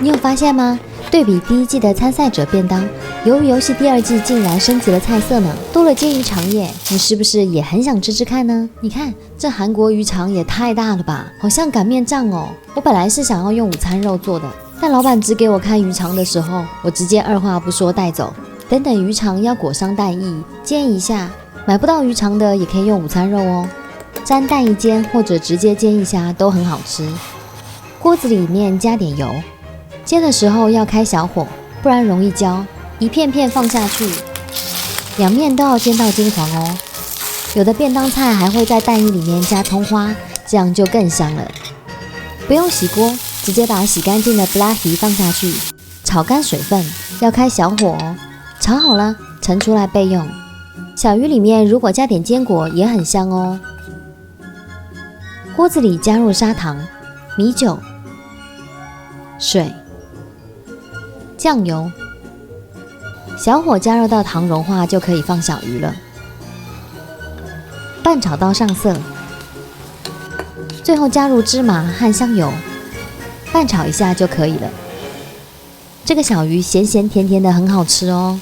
你有发现吗？对比第一季的参赛者便当，鱿鱼游戏第二季竟然升级了菜色呢，多了煎鱼肠耶！你是不是也很想吃吃看呢？你看这韩国鱼肠也太大了吧，好像擀面杖哦。我本来是想要用午餐肉做的，但老板只给我看鱼肠的时候，我直接二话不说带走。等等鱼肠要裹上蛋液煎一下，买不到鱼肠的也可以用午餐肉哦，沾蛋液煎或者直接煎一下都很好吃。锅子里面加点油。煎的时候要开小火，不然容易焦。一片片放下去，两面都要煎到金黄哦。有的便当菜还会在蛋液里面加葱花，这样就更香了。不用洗锅，直接把洗干净的布拉鱼放下去，炒干水分，要开小火哦。炒好了，盛出来备用。小鱼里面如果加点坚果也很香哦。锅子里加入砂糖、米酒、水、酱油，小火加热到糖融化就可以放小鱼了。拌炒到上色，最后加入芝麻和香油，拌炒一下就可以了。这个小鱼咸咸甜甜的，很好吃哦。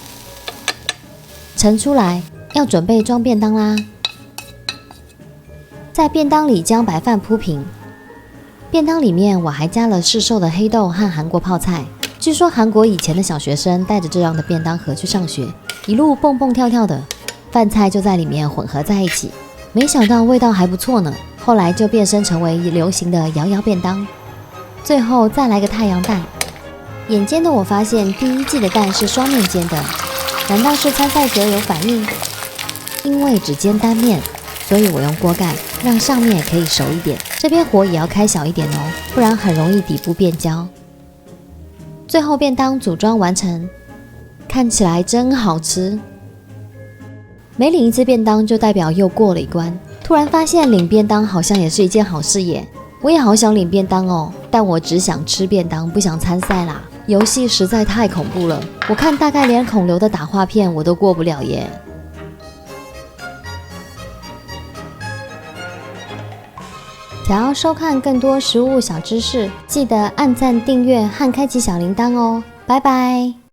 盛出来，要准备装便当啦。在便当里将白饭铺平，便当里面我还加了市售的黑豆和韩国泡菜。据说韩国以前的小学生带着这样的便当盒去上学，一路蹦蹦跳跳的，饭菜就在里面混合在一起，没想到味道还不错呢。后来就变身成为流行的摇摇便当。最后再来个太阳蛋。眼尖的我发现第一季的蛋是双面煎的，难道是参赛者有反应？因为只煎单面，所以我用锅盖让上面可以熟一点，这边火也要开小一点哦，不然很容易底部变焦。最后便当组装完成，看起来真好吃。每领一次便当就代表又过了一关。突然发现领便当好像也是一件好事耶，我也好想领便当哦，但我只想吃便当，不想参赛啦。游戏实在太恐怖了，我看大概连孔刘的打画片我都过不了耶。想要收看更多食物小知识，记得按赞、订阅和开启小铃铛哦。拜拜。